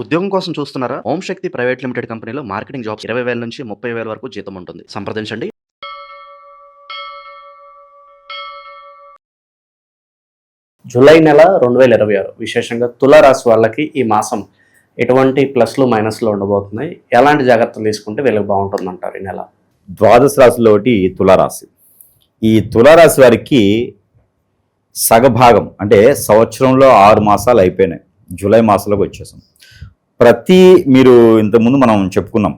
ఉద్యోగం కోసం చూస్తున్నారా? ఓం శక్తి ప్రైవేట్ లిమిటెడ్ కంపెనీలో మార్కెటింగ్ జాబ్స్ 20,000 నుంచి 30,000 వరకు జీతం ఉంటుంది. సంప్రదించండి. జూలై నెల 2026 విశేషంగా తులారాశి వాళ్ళకి ఈ మాసం ఎటువంటి ప్లస్లు మైనస్లు ఉండబోతున్నాయి, ఎలాంటి జాగ్రత్తలు తీసుకుంటే వీళ్ళకి బాగుంటుందంటారు ఈ నెల? ద్వాదశ రాశిలో ఒకటి తులారాశి. ఈ తులారాశి వారికి సగభాగం అంటే సంవత్సరంలో 6 మాసాలు అయిపోయినాయి. జూలై మాసంలోకి వచ్చేసాం. మీరు ఇంతకుముందు మనం చెప్పుకున్నాం,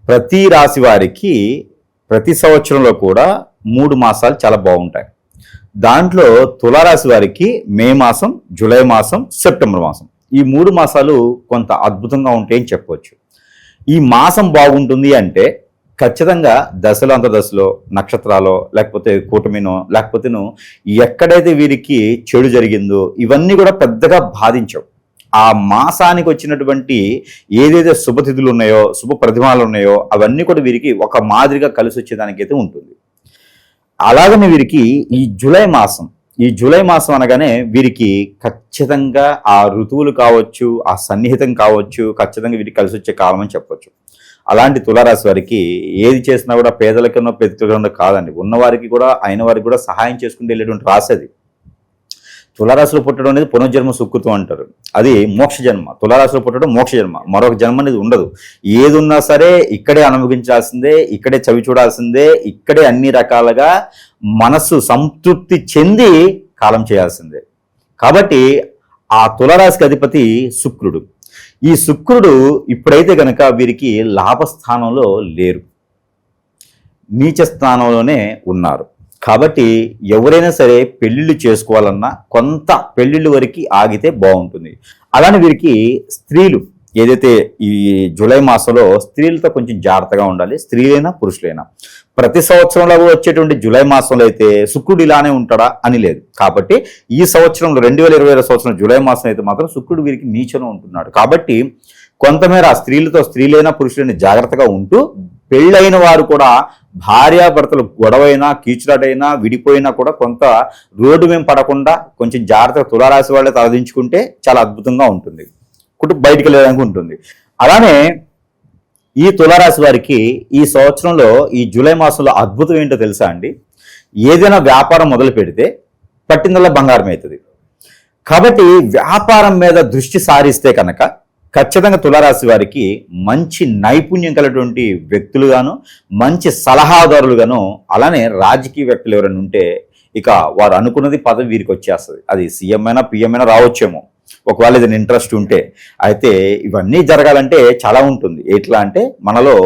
ప్రతి రాశి వారికి ప్రతి సంవత్సరంలో కూడా 3 మాసాలు చాలా బాగుంటాయి. దాంట్లో తులారాశి వారికి మే మాసం, జూలై మాసం, సెప్టెంబర్ మాసం, ఈ 3 మాసాలు కొంత అద్భుతంగా ఉంటాయని చెప్పవచ్చు. ఈ మాసం బాగుంటుంది అంటే ఖచ్చితంగా దశలో అంతర్దశలో నక్షత్రాలో లేకపోతే కూటమినో లేకపోతేనో ఎక్కడైతే వీరికి చెడు జరిగిందో ఇవన్నీ కూడా పెద్దగా బాధించవు. ఆ మాసానికి వచ్చినటువంటి ఏదైతే శుభతిథులు ఉన్నాయో, శుభ ప్రతిమాలు ఉన్నాయో అవన్నీ కూడా వీరికి ఒక మాదిరిగా కలిసి వచ్చేదానికైతే ఉంటుంది. అలాగనే వీరికి ఈ జూలై మాసం అనగానే వీరికి ఖచ్చితంగా ఆ ఋతువులు కావచ్చు, ఆ సన్నిహితం కావచ్చు, ఖచ్చితంగా వీరికి కలిసి వచ్చే కాలం అని చెప్పొచ్చు. అలాంటి తులారాశి వారికి ఏది చేసినా కూడా పేదలకన్నా పెద్దలకన్నా కాదండి, ఉన్నవారికి కూడా అయిన వారికి కూడా సహాయం చేసుకుంటూ వెళ్ళేటువంటి రాశి అది. తులారాశిలో పుట్టడం అనేది పునర్జన్మ సుకృతం అంటారు. అది మోక్ష జన్మ. తులారాశిలో పుట్టడం మోక్ష జన్మ, మరొక జన్మ అనేది ఉండదు. ఏది ఉన్నా సరే ఇక్కడే అనుభవించాల్సిందే, ఇక్కడే చవి చూడాల్సిందే, ఇక్కడే అన్ని రకాలుగా మనస్సు సంతృప్తి చెంది కాలం చేయాల్సిందే. కాబట్టి ఆ తులారాశికి అధిపతి శుక్రుడు. ఈ శుక్రుడు ఇప్పుడైతే కనుక వీరికి లాభస్థానంలో లేరు, నీచ స్థానంలోనే ఉన్నారు. కాబట్టి ఎవరైనా సరే పెళ్లిళ్ళు చేసుకోవాలన్నా కొంత పెళ్లిళ్ళు వరకు ఆగితే బాగుంటుంది. అలానే వీరికి స్త్రీలు ఏదైతే ఈ జూలై మాసంలో స్త్రీలతో కొంచెం జాగ్రత్తగా ఉండాలి. స్త్రీలైనా పురుషులైనా ప్రతి సంవత్సరంలో వచ్చేటువంటి జూలై మాసంలో అయితే శుక్రుడు ఇలానే ఉంటాడా అని లేదు. కాబట్టి ఈ సంవత్సరంలో 2020 సంవత్సరం జూలై మాసం అయితే మాత్రం శుక్రుడు వీరికి నీచన ఉంటున్నాడు. కాబట్టి కొంతమేర స్త్రీలైనా పురుషులైనా జాగ్రత్తగా ఉంటూ, పెళ్ళైన వారు కూడా భార్యాభర్తలు గొడవైనా కీచులాటైనా విడిపోయినా కూడా కొంత రోడ్డు మేము పడకుండా కొంచెం జాగ్రత్తగా తులారాశి వాళ్ళే తలదించుకుంటే చాలా అద్భుతంగా ఉంటుంది, బయటికి వెళ్ళడానికి ఉంటుంది. అలానే ఈ తులారాశి వారికి ఈ సంవత్సరంలో ఈ జూలై మాసంలో అద్భుతం ఏంటో తెలుసా అండి? ఏదైనా వ్యాపారం మొదలు పెడితే పట్టిందల్లా బంగారం అవుతుంది. కాబట్టి వ్యాపారం మీద దృష్టి సారిస్తే కనుక ఖచ్చితంగా తులారాశి వారికి మంచి నైపుణ్యం కలిగినటువంటి వ్యక్తులుగాను, మంచి సలహాదారులుగాను, అలానే రాజకీయ వ్యక్తులు ఎవరైనా ఉంటే ఇక వారు అనుకున్నది పదవి వీరికి వచ్చేస్తుంది. అది సీఎం అయినా పిఎం అయినా రావచ్చేమో, ఒకవేళ ఏదైనా ఇంట్రెస్ట్ ఉంటే. అయితే ఇవన్నీ జరగాలంటే చాలా ఉంటుంది. ఎట్లా అంటే మనలో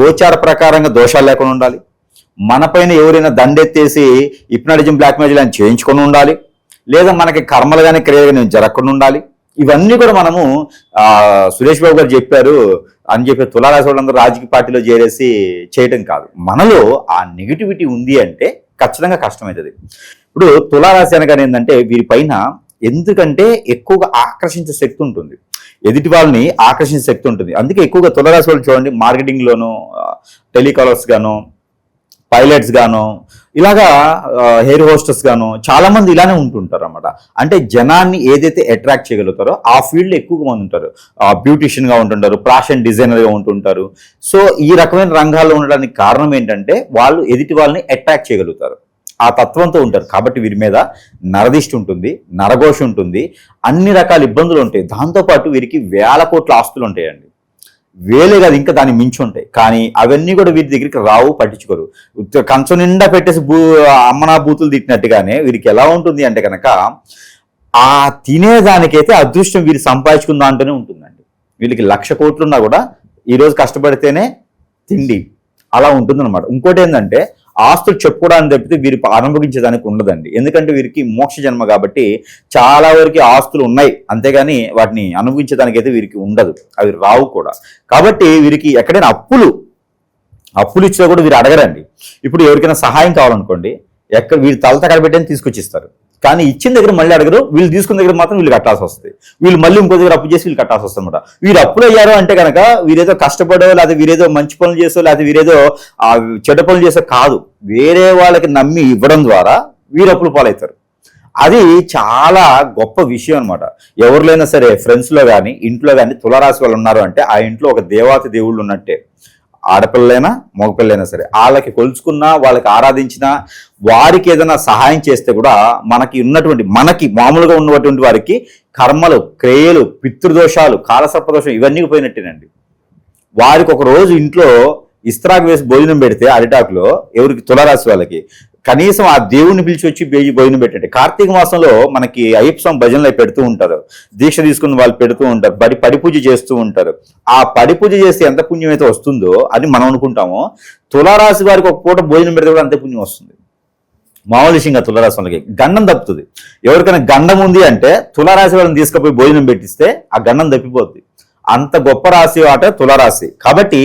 గోచార ప్రకారంగా దోషాలు లేకుండా ఉండాలి, మన పైన ఎవరైనా దండెత్తేసి హిప్నాటిజం బ్లాక్ మ్యాజిక్ అని చేయించుకొని ఉండాలి, లేదా మనకి కర్మలు కానీ క్రియలు కానీ జరగకుండా ఉండాలి. ఇవన్నీ కూడా మనము సురేష్ బాబు గారు చెప్పారు అని చెప్పి తులారాశి వాళ్ళందరూ రాజకీయ పార్టీలో చేరేసి చేయటం కాదు. మనలో ఆ నెగిటివిటీ ఉంది అంటే ఖచ్చితంగా కష్టమవుతుంది. ఇప్పుడు తులారాశి అనగానే ఏంటంటే వీరిపైన ఎందుకంటే ఎక్కువగా ఆకర్షించే శక్తి ఉంటుంది, ఎదుటి వాళ్ళని ఆకర్షించే శక్తి ఉంటుంది. అందుకే ఎక్కువగా తులారాశి వాళ్ళు చూడండి, మార్కెటింగ్లోను, టెలికాలర్స్ గాను, పైలట్స్ గాను, ఇలాగా హెయిర్ హోస్టర్స్ గాను చాలా మంది ఇలానే ఉంటుంటారు అన్నమాట. అంటే జనాన్ని ఏదైతే అట్రాక్ట్ చేయగలుగుతారో ఆ ఫీల్డ్లో ఎక్కువగా మంది ఉంటారు. బ్యూటిషియన్ గా ఉంటుంటారు, ఫ్యాషన్ డిజైనర్ గా ఉంటుంటారు. సో ఈ రకమైన రంగాల్లో ఉండడానికి కారణం ఏంటంటే వాళ్ళు ఎదుటి వాళ్ళని అట్రాక్ట్ చేయగలుగుతారు, ఆ తత్వంతో ఉంటారు. కాబట్టి వీరి మీద నరదిష్టి ఉంటుంది, నరఘోష ఉంటుంది, అన్ని రకాల ఇబ్బందులు ఉంటాయి. దాంతోపాటు వీరికి వేల కోట్ల ఆస్తులు ఉంటాయండి, వేలే కాదు ఇంకా దాన్ని మించి ఉంటాయి. కానీ అవన్నీ కూడా వీరి దగ్గరికి రావు, పట్టించుకోరు. కంచం నిండా పెట్టేసి అమ్మనా బూతులు తిట్టినట్టుగానే వీరికి ఎలా ఉంటుంది అంటే కనుక ఆ తినేదానికైతే అదృష్టం వీరు సంపాదించుకున్న దాంట్లోనే ఉంటుందండి. వీళ్ళకి 1,00,000 కోట్లున్నా కూడా ఈరోజు కష్టపడితేనే తిండి, అలా ఉంటుందన్నమాట. ఇంకోటి ఏంటంటే ఆస్తులు చెప్పుకోవడానికి తప్పితే వీరు అనుభవించేదానికి ఉండదండి. ఎందుకంటే వీరికి మోక్ష జన్మ కాబట్టి చాలా వరకు ఆస్తులు ఉన్నాయి, అంతేగాని వాటిని అనుభవించేదానికి అయితే వీరికి ఉండదు, అవి రావు కూడా. కాబట్టి వీరికి ఎక్కడైనా అప్పులు ఇచ్చినా కూడా వీరు అడగరండి. ఇప్పుడు ఎవరికైనా సహాయం కావాలనుకోండి, వీరు తల తగడబెట్టని తీసుకొచ్చిస్తారు, కానీ ఇచ్చిన దగ్గర మళ్ళీ అడగరు. వీళ్ళు తీసుకున్న దగ్గర మాత్రం వీళ్ళు కట్టాల్సి వస్తుంది. వీళ్ళు మళ్ళీ ఇంకో దగ్గర అప్పు చేసి వీళ్ళు కట్టాల్సి వస్తుంది అనమాట. వీరు అప్పులు అయ్యారు అంటే కనుక వీరేదో కష్టపడో, లేకపోతే వీరేదో మంచి పనులు చేసో, లేకపోతే వీరేదో చెడ్డ పనులు చేసో కాదు, వేరే వాళ్ళకి నమ్మి ఇవ్వడం ద్వారా వీరు అప్పులు పాలవుతారు. అది చాలా గొప్ప విషయం అనమాట. ఎవరిలైనా సరే ఫ్రెండ్స్లో కానీ ఇంట్లో కానీ తులారాశి వాళ్ళు ఉన్నారు అంటే ఆ ఇంట్లో ఒక దేవాతి దేవుళ్ళు ఉన్నట్టే. ఆడపిల్లైనా మగపిల్లైనా సరే వాళ్ళకి కొలుచుకున్నా, వాళ్ళకి ఆరాధించినా, వారికి ఏదైనా సహాయం చేస్తే కూడా మనకి మామూలుగా ఉన్నటువంటి వారికి కర్మలు, క్రియలు, పితృదోషాలు, కాలసర్పదోషం ఇవన్నీ పోయినట్టేనండి. వారికి ఒక రోజు ఇంట్లో ఇస్త్రాకు వేసి భోజనం పెడితే అరిటాకులో ఎవరికి తులారాశి వాళ్ళకి కనీసం ఆ దేవుడిని పిలిచి వచ్చి భోజనం పెట్టండి. కార్తీక మాసంలో మనకి అయ్యప్ప స్వామి భజనలు పెడుతూ ఉంటారు, దీక్ష తీసుకుని వాళ్ళు పెడుతూ ఉంటారు, పడి పూజ చేస్తూ ఉంటారు. ఆ పడి పూజ చేస్తే ఎంత పుణ్యం అయితే వస్తుందో అని మనం అనుకుంటామో, తులారాశి వారికి ఒక పూట భోజనం పెడితే కూడా అంతే పుణ్యం వస్తుంది. మామూలు విషయంగా తులారాశి వాళ్ళకి గండం తప్పుతుంది. ఎవరికైనా గండం ఉంది అంటే తులారాశి వాళ్ళని తీసుకుపోయి భోజనం పెట్టిస్తే ఆ గండం తప్పిపోద్ది. అంత గొప్ప రాశి ఆట తులారాశి. కాబట్టి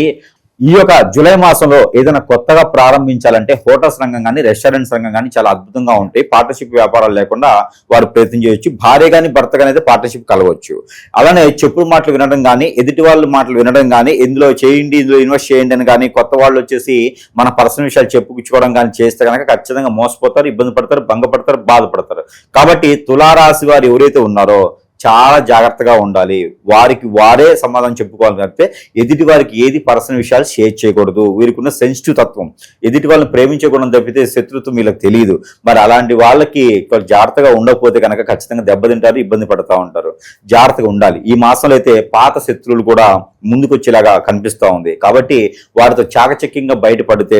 ఈ యొక్క జూలై మాసంలో ఏదైనా కొత్తగా ప్రారంభించాలంటే హోటల్స్ రంగం కానీ, రెస్టారెంట్స్ రంగం కానీ చాలా అద్భుతంగా ఉంటాయి. పార్ట్నర్షిప్ వ్యాపారాలు లేకుండా వారు ప్రయత్నం చేయొచ్చు. భార్య కానీ భర్త కానీ అయితే పార్ట్నర్షిప్ కలవచ్చు. అలానే చెప్పుడు మాటలు వినడం కానీ, ఎదుటి వాళ్ళ మాటలు వినడం కానీ, ఇందులో చేయండి, ఇందులో ఇన్వెస్ట్ చేయండి అని కానీ, కొత్త వాళ్ళు వచ్చేసి మన పర్సనల్ విషయాలు చెప్పుకోవడం కానీ చేస్తే కనుక ఖచ్చితంగా మోసపోతారు, ఇబ్బంది పడతారు, భంగపడతారు, బాధపడతారు. కాబట్టి తులారాశి వారు ఎవరైతే ఉన్నారో చాలా జాగ్రత్తగా ఉండాలి. వారికి వారే సమాధానం చెప్పుకోవాలి తప్పితే ఎదుటి వారికి ఏది పర్సనల్ విషయాలు షేర్ చేయకూడదు. వీరికి ఉన్న సెన్సిటివ్ తత్వం, ఎదుటి వాళ్ళని ప్రేమించకూడదు తప్పితే శత్రుత్వం వీళ్ళకి తెలియదు. మరి అలాంటి వాళ్ళకి జాగ్రత్తగా ఉండకపోతే కనుక ఖచ్చితంగా దెబ్బతింటారు, ఇబ్బంది పడుతూ ఉంటారు. జాగ్రత్తగా ఉండాలి. ఈ మాసంలో అయితే పాత శత్రువులు కూడా ముందుకు వచ్చేలాగా కనిపిస్తూ ఉంది. కాబట్టి వారితో చాకచక్యంగా బయటపడితే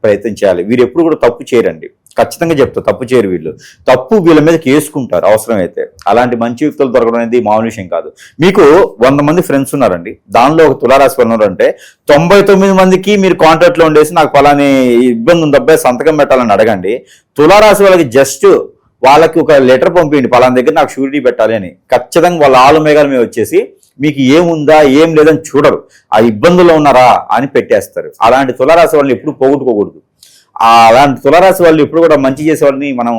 ప్రయత్నం చేయాలి. వీరు ఎప్పుడు కూడా తప్పు చేయరండి, ఖచ్చితంగా చెప్తా, తప్పు చేయరు. తప్పు వీళ్ళ మీదకి వేసుకుంటారు అవసరమైతే. అలాంటి మంచి వ్యక్తులు దొరకడం అనేది మామూలు విషయం కాదు. మీకు 100 మంది ఫ్రెండ్స్ ఉన్నారండి, దానిలో ఒక తులారాశి వాళ్ళు ఉన్నారంటే 99 మందికి మీరు కాంటాక్ట్ లో ఉండేసి నాకు ఫలాని ఇబ్బంది ఉంది అబ్బాయి సంతకం పెట్టాలని అడగండి. తులారాశి వాళ్ళకి జస్ట్ వాళ్ళకి ఒక లెటర్ పంపించండి, ఫలాని దగ్గర నాకు షూరిటీ పెట్టాలి అని. ఖచ్చితంగా వాళ్ళ ఆలుమేఘాల మీద వచ్చేసి మీకు ఏముందా ఏం లేదని చూడరు, ఆ ఇబ్బందుల్లో ఉన్నారా అని పెట్టేస్తారు. అలాంటి తులారాశి వాళ్ళని ఎప్పుడు పోగొట్టుకోకూడదు. అలాంటి తులారాశి వాళ్ళు ఎప్పుడు కూడా మంచి చేసే వాళ్ళని మనం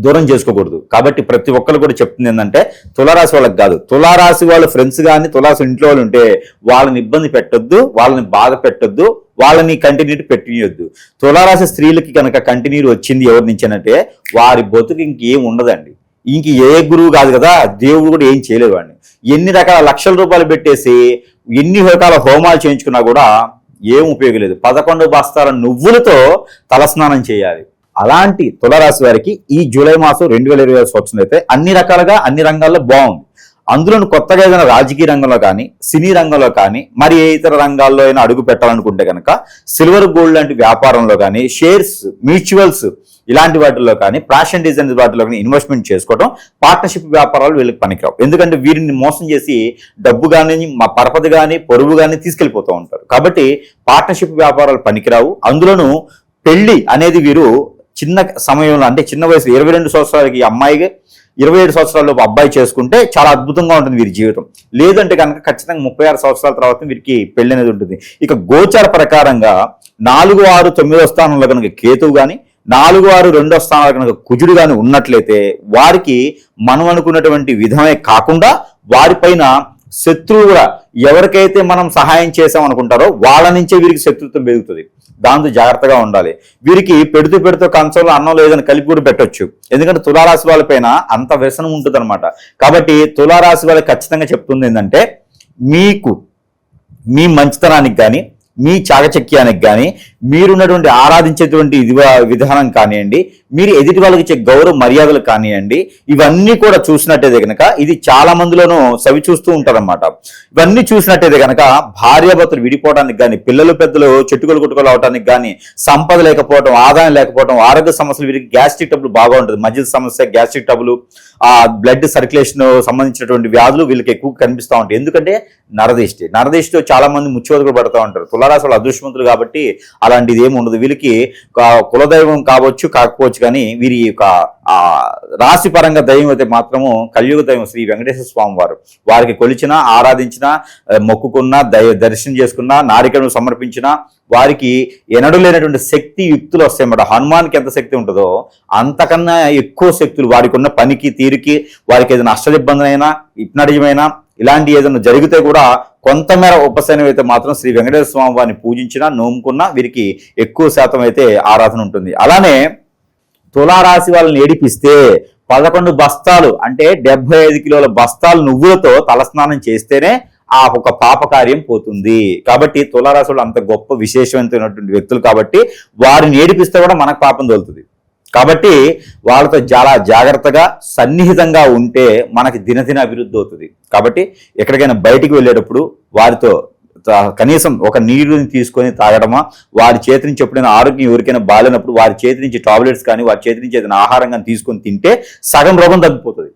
దూరం చేసుకోకూడదు. కాబట్టి ప్రతి ఒక్కరు కూడా చెప్తుంది ఏంటంటే తులారాశి వాళ్ళకి కాదు, తులారాశి వాళ్ళ ఫ్రెండ్స్ కానీ తులారాశి ఇంట్లో వాళ్ళు ఉంటే వాళ్ళని ఇబ్బంది పెట్టొద్దు, వాళ్ళని బాధ పెట్టొద్దు, వాళ్ళని కంటిన్యూటీ పెట్టియొద్దు. తులారాశి స్త్రీలకి కనుక కంటిన్యూ వచ్చింది ఎవరి నుంచి అంటే వారి బతుకు ఇంకేం ఉండదండి. ఇంక ఏ గురువు కాదు కదా, దేవుడు కూడా ఏం చేయలేదు వాడిని. ఎన్ని రకాల లక్షల రూపాయలు పెట్టేసి ఎన్ని రకాల హోమాలు చేయించుకున్నా కూడా ఏం ఉపయోగం లేదు. 11 బస్తాల నువ్వులతో తలస్నానం చేయాలి. అలాంటి తులారాశి వారికి ఈ జూలై మాసం 2020 సంవత్సరం అయితే అన్ని రకాలుగా అన్ని రంగాల్లో బాగుంది. అందులో కొత్తగా ఏదైనా రాజకీయ రంగంలో కానీ, సినీ రంగంలో కానీ, మరి ఏ ఇతర రంగాల్లో అయినా అడుగు పెట్టాలనుకుంటే కనుక సిల్వర్ గోల్డ్ లాంటి వ్యాపారంలో కానీ, షేర్స్, మ్యూచువల్స్ ఇలాంటి వాటిల్లో కానీ, ఫ్యాషన్ డిజైన్ వాటిలో కానీ ఇన్వెస్ట్మెంట్ చేసుకోవడం, పార్ట్నర్షిప్ వ్యాపారాలు వీళ్ళకి పనికిరావు. ఎందుకంటే వీరిని మోసం చేసి డబ్బు కానీ, మా పరపతి కానీ, పొరుగు కానీ తీసుకెళ్లిపోతూ ఉంటారు. కాబట్టి పార్ట్నర్షిప్ వ్యాపారాలు పనికిరావు. అందులోనూ పెళ్లి అనేది వీరు చిన్న సమయంలో అంటే చిన్న వయసు 22 సంవత్సరాలకి అమ్మాయికి 27 సంవత్సరాల్లో అబ్బాయి చేసుకుంటే చాలా అద్భుతంగా ఉంటుంది వీరి జీవితం. లేదంటే కనుక ఖచ్చితంగా 36 సంవత్సరాల తర్వాత వీరికి పెళ్లి అనేది ఉంటుంది. ఇక గోచార ప్రకారంగా 4, 6, 9వ స్థానంలో కనుక కేతువు కానీ, 4, 6, 2వ స్థానాలు కనుక కుజుడు కానీ ఉన్నట్లయితే వారికి మనం అనుకున్నటువంటి విధమే కాకుండా వారిపైన శత్రువు కూడా ఎవరికైతే మనం సహాయం చేసాం అనుకుంటారో వాళ్ళ నుంచే వీరికి శత్రుత్వం పెరుగుతుంది. దాంతో జాగ్రత్తగా ఉండాలి. వీరికి పెడుతూ కంచంలో అన్నం లేదని కలిపి కూడా పెట్టొచ్చు. ఎందుకంటే తులారాశి వాళ్ళపైన అంత వ్యసనం ఉంటుంది అనమాట. కాబట్టి తులారాశి వాళ్ళకి ఖచ్చితంగా చెప్తుంది ఏంటంటే మీకు మీ మంచితనానికి కానీ, మీ చాకచక్యానికి కానీ, మీరున్నటువంటి ఆరాధించేటువంటి విధానం కానివ్వండి, మీరు ఎదుటి వాళ్ళకి ఇచ్చే గౌరవ మర్యాదలు కానివ్వండి, ఇవన్నీ కూడా చూసినట్టయితే కనుక ఇది చాలా మందిలోనూ సవి చూస్తూ ఉంటారన్నమాట. ఇవన్నీ చూసినట్టయితే కనుక భార్యాభర్తలు విడిపోవడానికి కానీ, పిల్లలు పెద్దలు చెట్టుకొలు కొట్టుకొలు అవడానికి కానీ, సంపద లేకపోవడం, ఆదాయం లేకపోవడం, ఆరోగ్య సమస్యలు, వీరికి గ్యాస్ట్రిక్ ట్రబుల్ బాగా ఉంటుంది. మధ్య సమస్య, గ్యాస్ట్రిక్ ట్రబుల్, బ్లడ్ సర్క్యులేషన్ సంబంధించినటువంటి వ్యాధులు వీళ్ళకి ఎక్కువ కనిపిస్తూ ఉంటాయి. ఎందుకంటే నరదిష్టితో చాలా మంది ముచ్చివదలు పడుతూ ఉంటారు. తులారాశి వాళ్ళు అదృష్టవంతులు కాబట్టి అలాంటిది ఏమి ఉండదు. వీళ్ళకి కులదైవం కావచ్చు కాకపోవచ్చు, కానీ వీరి యొక్క రాశి పరంగా దైవం అయితే మాత్రము కలియుగ దైవం శ్రీ వెంకటేశ్వర స్వామి వారు. వారికి కొలిచినా, ఆరాధించినా, మొక్కుకున్నా, దర్శనం చేసుకున్నా, నారికను సమర్పించినా వారికి ఎనడు లేనటువంటి శక్తి యుక్తులు వస్తాయన్నమాట. హనుమాన్కి ఎంత శక్తి ఉంటుందో అంతకన్నా ఎక్కువ శక్తులు వారికి ఉన్న పనికి తీరికి, వారికి ఏదైనా అష్టదిబ్బందులైనా, హిప్నాటిజమైనా ఇలాంటి ఏదైనా జరిగితే కూడా కొంతమేర ఉపశమనం అయితే మాత్రం శ్రీ వెంకటేశ్వర స్వామి వారిని పూజించినా, నోముకున్నా వీరికి ఎక్కువ శాతం అయితే ఆరాధన ఉంటుంది. అలానే తులారాశి వాళ్ళని ఏడిపిస్తే 11 బస్తాలు అంటే 75 కిలోల బస్తాలు నువ్వులతో తలస్నానం చేస్తేనే ఆ ఒక పాపకార్యం పోతుంది. కాబట్టి తులారాశులు అంత గొప్ప విశేషమైనటువంటి వ్యక్తులు కాబట్టి వారిని ఏడిపిస్తే కూడా మనకు పాపం తోలుతుంది. కాబట్టి వాళ్ళతో చాలా జాగ్రత్తగా సన్నిహితంగా ఉంటే మనకి దినదిన అభివృద్ధి అవుతుంది. కాబట్టి ఎక్కడికైనా బయటికి వెళ్ళేటప్పుడు వారితో కనీసం ఒక నీరుని తీసుకొని తాగడమా, వారి చేతి నుంచి ఎప్పుడైనా ఆరోగ్యం ఎవరికైనా బాగాలేనప్పుడు వారి చేతి నుంచి టాబ్లెట్స్ కానీ వారి చేతి నుంచి ఏదైనా ఆహారం కానీ తీసుకొని తింటే సగం రోగం తగ్గిపోతుంది.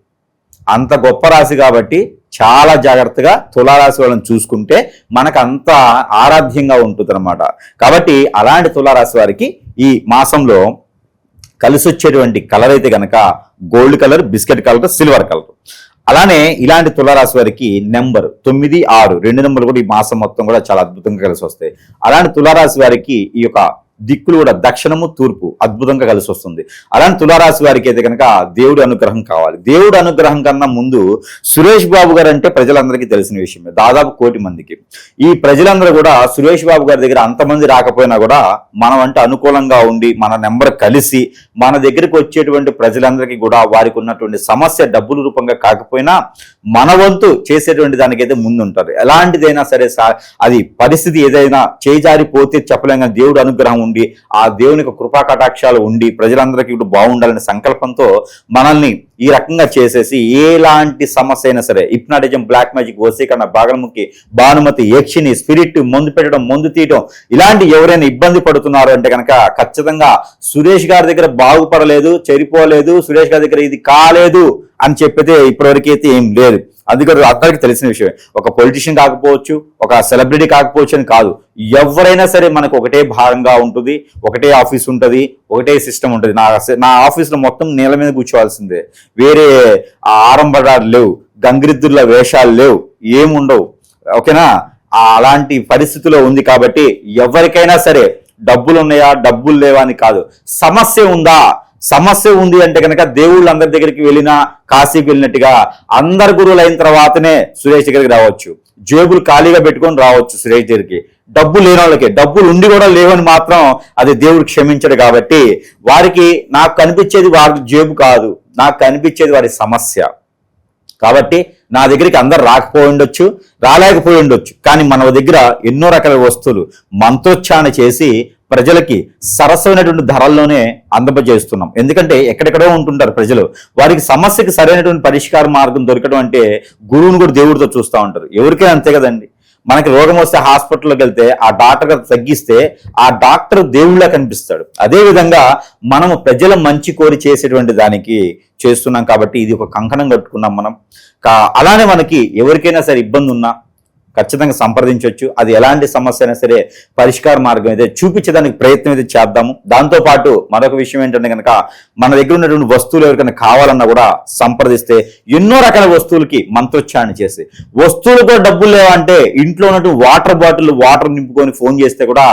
అంత గొప్ప రాశి కాబట్టి చాలా జాగ్రత్తగా తులారాశి వాళ్ళని చూసుకుంటే మనకు అంత ఆరాధ్యంగా ఉంటుంది అనమాట. కాబట్టి అలాంటి తులారాశి వారికి ఈ మాసంలో కలిసి వచ్చేటువంటి కలర్ అయితే కనుక gold colour, biscuit colour, silver colour. అలానే ఇలాంటి తులారాశి వారికి నెంబర్ 9, 6 రెండు నెంబర్లు కూడా ఈ మాసం మొత్తం కూడా చాలా అద్భుతంగా కలిసి వస్తాయి. అలాంటి తులారాశి వారికి ఈ యొక్క దిక్కులు కూడా దక్షిణము, తూర్పు అద్భుతంగా కలిసి వస్తుంది. అలాంటి తులారాశి వారికి అయితే కనుక దేవుడి అనుగ్రహం కావాలి. దేవుడి అనుగ్రహం కన్నా ముందు సురేష్ బాబు గారు అంటే ప్రజలందరికీ తెలిసిన విషయమే, దాదాపు 1 కోటి మందికి. ఈ ప్రజలందరూ కూడా సురేష్ బాబు గారి దగ్గర అంతమంది రాకపోయినా కూడా మనం అంటే అనుకూలంగా ఉండి మన నెంబర్ కలిసి మన దగ్గరికి వచ్చేటువంటి ప్రజలందరికీ కూడా వారికి ఉన్నటువంటి సమస్య డబ్బుల రూపంగా కాకపోయినా మన వంతు చేసేటువంటి దానికైతే ముందుంటారు. ఎలాంటిదైనా సరే అది పరిస్థితి ఏదైనా చేజారిపోతే చెప్పలేం, కానీ దేవుడు అనుగ్రహం ఉండి ఆ దేవుని యొక్క కృపా కటాక్షాలు ఉండి ప్రజలందరికీ కూడా బాగుండాలనే సంకల్పంతో మనల్ని ఈ రకంగా చేసేసి ఎలాంటి సమస్య అయినా సరే హిప్నాటిజం, బ్లాక్ మ్యాజిక్, వశీకరణ, బాగలముఖి, భానుమతి, యక్షిని, స్పిరిట్, మందు పెట్టడం, మందు తీయడం ఇలాంటి ఎవరైనా ఇబ్బంది పడుతున్నారు అంటే కనుక ఖచ్చితంగా సురేష్ గారి దగ్గర బాగుపడలేదు, చెరిపోలేదు, సురేష్ గారి దగ్గర ఇది కాలేదు అని చెప్పితే ఇప్పటివరకు అయితే ఏం లేదు. అందుకని అందరికీ తెలిసిన విషయమే. ఒక పొలిటీషియన్ కాకపోవచ్చు, ఒక సెలబ్రిటీ కాకపోవచ్చు అని కాదు, ఎవరైనా సరే మనకు ఒకటే భారంగా ఉంటుంది, ఒకటే ఆఫీస్ ఉంటుంది, ఒకటే సిస్టమ్ ఉంటుంది. నా ఆఫీస్లో మొత్తం నేల మీద కూర్చోవాల్సిందే, వేరే ఆరంభడాలు లేవు, గంగిరిద్దుల వేషాలు లేవు, ఏముండవు. ఓకేనా? అలాంటి పరిస్థితిలో ఉంది కాబట్టి ఎవరికైనా సరే డబ్బులు ఉన్నాయా, డబ్బులు లేవా అని కాదు, సమస్య ఉందా, సమస్య ఉంది అంటే కనుక దేవుళ్ళు అందరి దగ్గరికి వెళ్ళినా, కాశీకి వెళ్ళినట్టుగా అందరు గురువులు అయిన తర్వాతనే సురేష్ దగ్గరికి రావచ్చు. జేబులు ఖాళీగా పెట్టుకొని రావచ్చు సురేష్ దగ్గరికి. డబ్బు లేని వాళ్ళకి, డబ్బులు ఉండి కూడా లేవని మాత్రం అది దేవుడు క్షమించడు. కాబట్టి వారికి నాకు కనిపించేది వారి జేబు కాదు, నాకు కనిపించేది వారి సమస్య. కాబట్టి నా దగ్గరికి అందరు రాకపోయి ఉండొచ్చు, రాలేకపోయి ఉండొచ్చు, కానీ మన దగ్గర ఎన్నో రకాల వస్తువులు మంత్రోచ్చారణ చేసి ప్రజలకి సరసమైనటువంటి ధరల్లోనే అందజేస్తున్నాం. ఎందుకంటే ఎక్కడెక్కడో ఉంటుంటారు ప్రజలు, వారికి సమస్యకి సరైనటువంటి పరిష్కార మార్గం దొరకడం అంటే గురువుని కూడా దేవుడితో చూస్తూ ఉంటారు. ఎవరికైనా అంతే కదండి. మనకి రోగం వస్తే హాస్పిటల్లోకి వెళ్తే ఆ డాక్టర్ తగ్గిస్తే ఆ డాక్టర్ దేవుళ్ళ కనిపిస్తాడు. అదేవిధంగా మనము ప్రజల మంచి కోరి చేసేటువంటి దానికి చేస్తున్నాం. కాబట్టి ఇది ఒక కంకణం కట్టుకున్నాం మనం. అలానే మనకి ఎవరికైనా సరే ఇబ్బంది ఉన్నా ఖచ్చితంగా సంప్రదించవచ్చు. అది ఎలాంటి సమస్య అయినా సరే పరిష్కార మార్గం అయితే చూపించడానికి ప్రయత్నం అయితే చేద్దాము. దాంతోపాటు మరొక విషయం ఏంటంటే కనుక మన దగ్గర ఉన్నటువంటి వస్తువులు ఎవరికైనా కావాలన్నా కూడా సంప్రదిస్తే ఎన్నో రకాల వస్తువులకి మంత్రోచ్చారణ చేసి, వస్తువులు కూడా డబ్బులు లేవంటే ఇంట్లో ఉన్నటువంటి వాటర్ బాటిల్ వాటర్ నింపుకొని ఫోన్ చేస్తే కూడా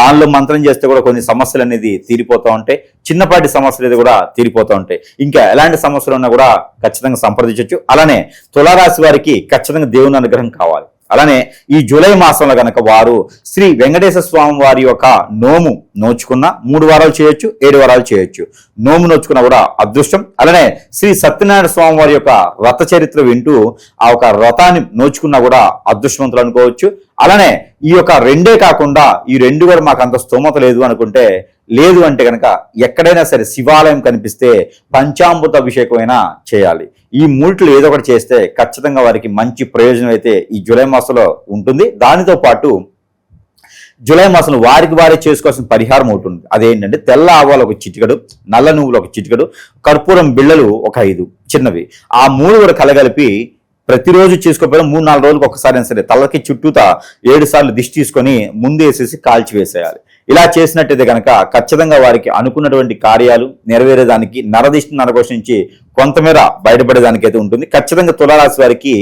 దానిలో మంత్రం చేస్తే కూడా కొన్ని సమస్యలు అనేది తీరిపోతూ ఉంటాయి. చిన్నపాటి సమస్యలు అయితే కూడా తీరిపోతూ ఉంటాయి. ఇంకా ఎలాంటి సమస్యలు ఉన్నా కూడా ఖచ్చితంగా సంప్రదించవచ్చు. అలానే తులారాశి వారికి ఖచ్చితంగా దేవుని అనుగ్రహం కావాలి. అలానే ఈ జూలై మాసంలో కనుక వారు శ్రీ వెంకటేశ్వర స్వామి వారి యొక్క నోము నోచుకున్న 3 వారాలు చేయొచ్చు, 7 వారాలు చేయొచ్చు. నోము నోచుకున్నా కూడా అదృష్టం. అలానే శ్రీ సత్యనారాయణ స్వామి వారి యొక్క రథ చరిత్ర వింటూ ఆ ఒక రథాన్ని నోచుకున్నా కూడా అదృష్టవంతులు అనుకోవచ్చు. అలానే ఈ యొక్క 2 కాకుండా ఈ 2 కూడా మాకు అంత స్తోమత లేదు అనుకుంటే, లేదు అంటే కనుక ఎక్కడైనా సరే శివాలయం కనిపిస్తే పంచామృత అభిషేకమైనా చేయాలి. ఈ 3 ఏదో ఒకటి చేస్తే ఖచ్చితంగా వారికి మంచి ప్రయోజనం అయితే ఈ జూలై మాసంలో ఉంటుంది. దానితో పాటు జూలై మాసంలో వారికి వారే చేసుకోవాల్సిన పరిహారం ఒకటి ఉంది. అదేంటంటే తెల్ల ఆవాలు ఒక చిటికడు, నల్ల నువ్వులు ఒక చిటికడు, కర్పూరం బిళ్ళలు ఒక 5 చిన్నవి, ఆ 3 కూడా కలగలిపి ప్రతిరోజు చేసుకోకపోయినా 3-4 రోజులకు ఒకసారి సరే తలకి చుట్టూతా 7 సార్లు దిష్టి తీసుకొని ముందు వేసేసి కాల్చి వేసేయాలి. ఇలా చేసినట్టయితే కనుక ఖచ్చితంగా వారికి అనుకున్నటువంటి కార్యాలు నెరవేరేదానికి, నరదిష్టి నరకోశం నుంచి కొంతమేర బయటపడేదానికి అయితే ఉంటుంది. ఖచ్చితంగా తులారాశి వారికి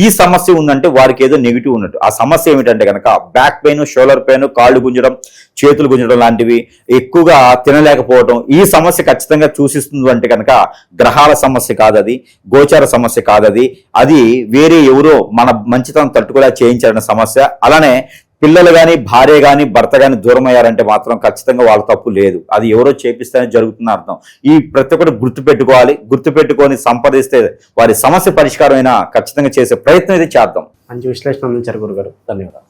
ఈ సమస్య ఉందంటే వారికి ఏదో నెగిటివ్ ఉన్నట్టు. ఆ సమస్య ఏమిటంటే కనుక బ్యాక్ పెయిన్, షోల్డర్ పెయిన్, కాళ్ళు గుంజడం, చేతులు గుంజడం లాంటివి, ఎక్కువగా తినలేకపోవడం, ఈ సమస్య ఖచ్చితంగా సూచిస్తుంది అంటే కనుక గ్రహాల సమస్య కాదు, అది గోచార సమస్య కాదు, అది వేరే ఎవరో మన మంచితనం తట్టుకోలే చేయించాలన్న సమస్య. అలానే పిల్లలు కానీ భార్య కానీ భర్త కానీ దూరం అయ్యారంటే మాత్రం ఖచ్చితంగా వాళ్ళ తప్పు లేదు, అది ఎవరో చేపిస్తేనే జరుగుతున్న అర్థం. ఈ ప్రతి ఒక్కటి గుర్తుపెట్టుకోవాలి, గుర్తుపెట్టుకొని సంప్రదిస్తే వారి సమస్య పరిష్కారం అయినా ఖచ్చితంగా చేసే ప్రయత్నం అయితే చేద్దాం. మంచి విశ్లేషణ అందించారు గురుగారు, ధన్యవాదాలు.